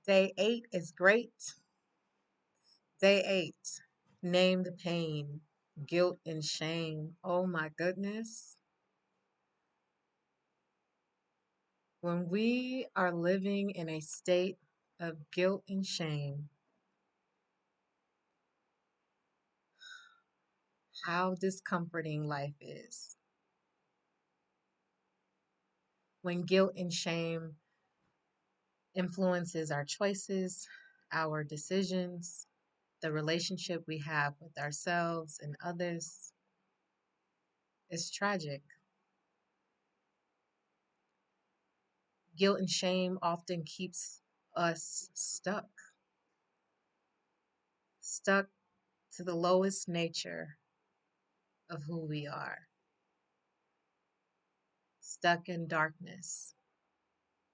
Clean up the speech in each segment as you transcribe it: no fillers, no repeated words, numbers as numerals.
Day 8 is great. Day 8. Name the pain, guilt, and shame. Oh my goodness. When we are living in a state of guilt and shame, how discomforting life is. When guilt and shame influences our choices, our decisions, the relationship we have with ourselves and others, it's tragic. Guilt and shame often keeps us stuck to the lowest nature of who we are, stuck in darkness,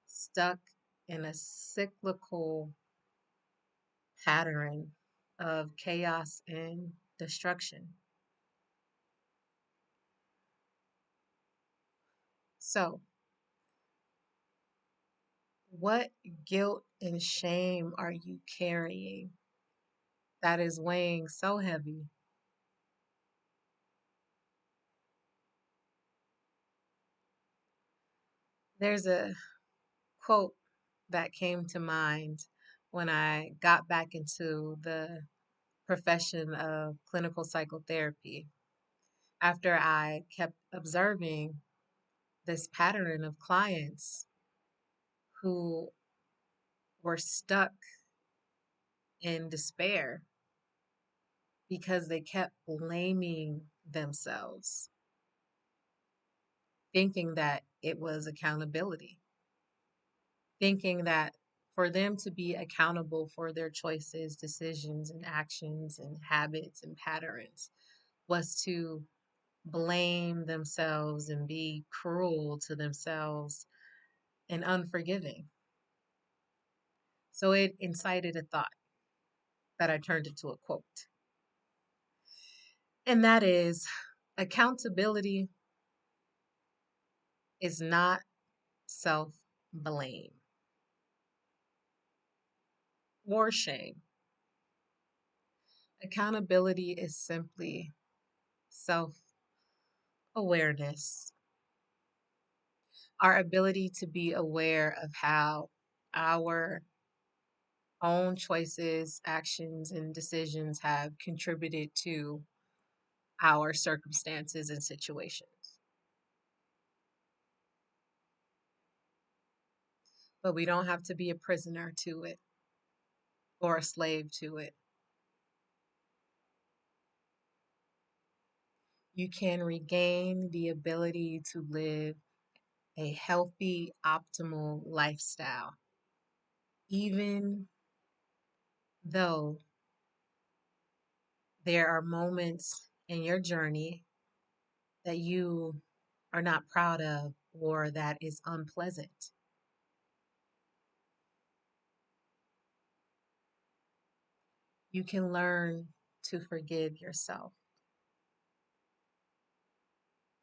stuck in a cyclical pattern of chaos and destruction. So, what guilt and shame are you carrying that is weighing so heavy? There's a quote that came to mind when I got back into the profession of clinical psychotherapy after I kept observing this pattern of clients who were stuck in despair because they kept blaming themselves, thinking that it was accountability, thinking that for them to be accountable for their choices, decisions, and actions, and habits and patterns was to blame themselves and be cruel to themselves and unforgiving. So it incited a thought that I turned into a quote. And that is, accountability is not self blame or shame. Accountability is simply self awareness, our ability to be aware of how our own choices, actions, and decisions have contributed to our circumstances and situations. But we don't have to be a prisoner to it or a slave to it. You can regain the ability to live a healthy, optimal lifestyle, even though there are moments in your journey that you are not proud of or that is unpleasant. You can learn to forgive yourself.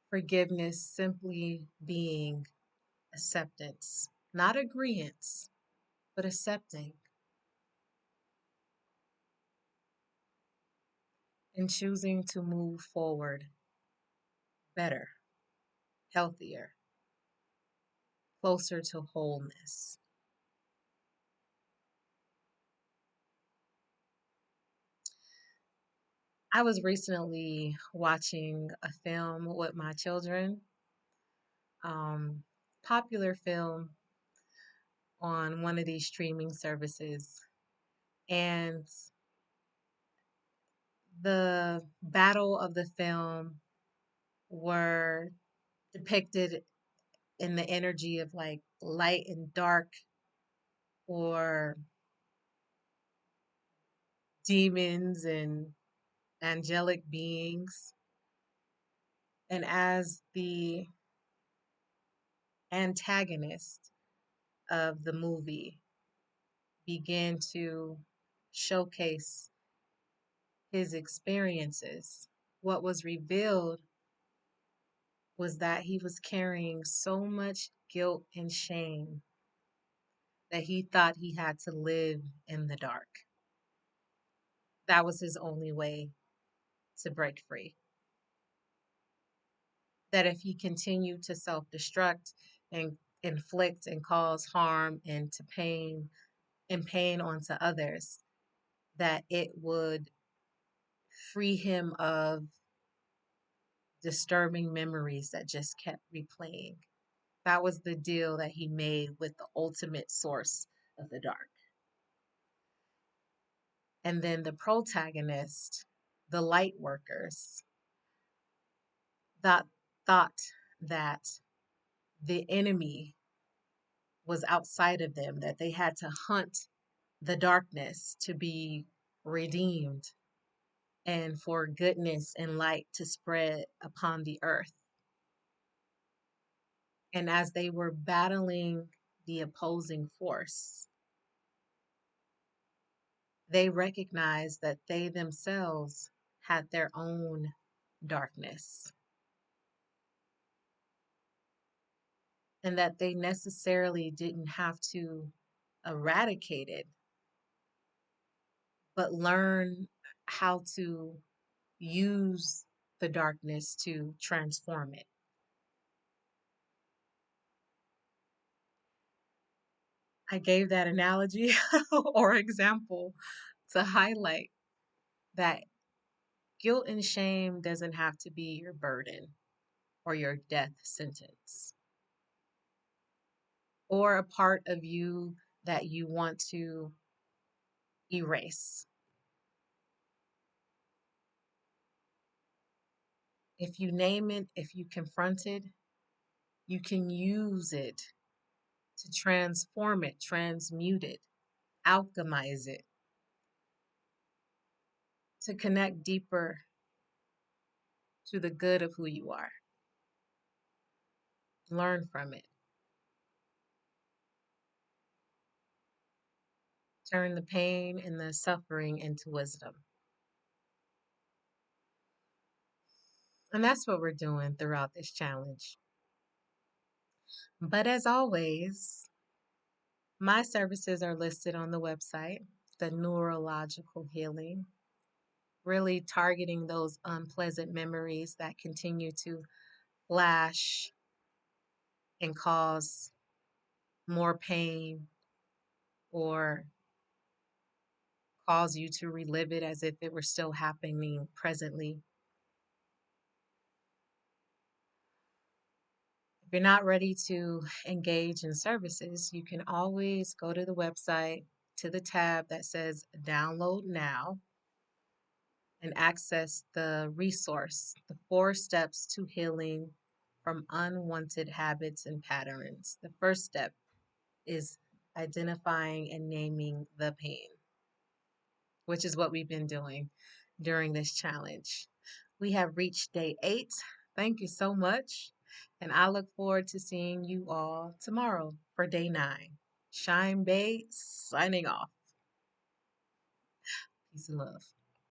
Forgiveness simply being acceptance, not agreeance, but accepting and choosing to move forward better, healthier, closer to wholeness. I was recently watching a film with my children, um, popular film on one of these streaming services. And the battle of the film were depicted in the energy of like light and dark or demons and angelic beings. And as the antagonist of the movie began to showcase his experiences, what was revealed was that he was carrying so much guilt and shame that he thought he had to live in the dark. That was his only way to break free. That if he continued to self destruct and inflict and cause harm and to pain onto others, that it would free him of disturbing memories that just kept replaying. That was the deal that he made with the ultimate source of the dark. And then the protagonist, the light workers, that thought that the enemy was outside of them, that they had to hunt the darkness to be redeemed and for goodness and light to spread upon the earth. And as they were battling the opposing force, they recognized that they themselves had their own darkness and that they necessarily didn't have to eradicate it, but learn how to use the darkness to transform it. I gave that analogy or example to highlight that guilt and shame doesn't have to be your burden or your death sentence or a part of you that you want to erase. If you name it, if you confront it, you can use it to transform it, transmute it, alchemize it, to connect deeper to the good of who you are. Learn from it. Turn the pain and the suffering into wisdom. And that's what we're doing throughout this challenge. But as always, my services are listed on the website, the neurological healing, really targeting those unpleasant memories that continue to flash and cause more pain or cause you to relive it as if it were still happening presently. If you're not ready to engage in services, you can always go to the website to the tab that says Download Now and access the resource, the 4 steps to healing from unwanted habits and patterns. The first step is identifying and naming the pain, which is what we've been doing during this challenge. We have reached day 8. Thank you so much. And I look forward to seeing you all tomorrow for day 9. Shine Bay signing off. Peace and love.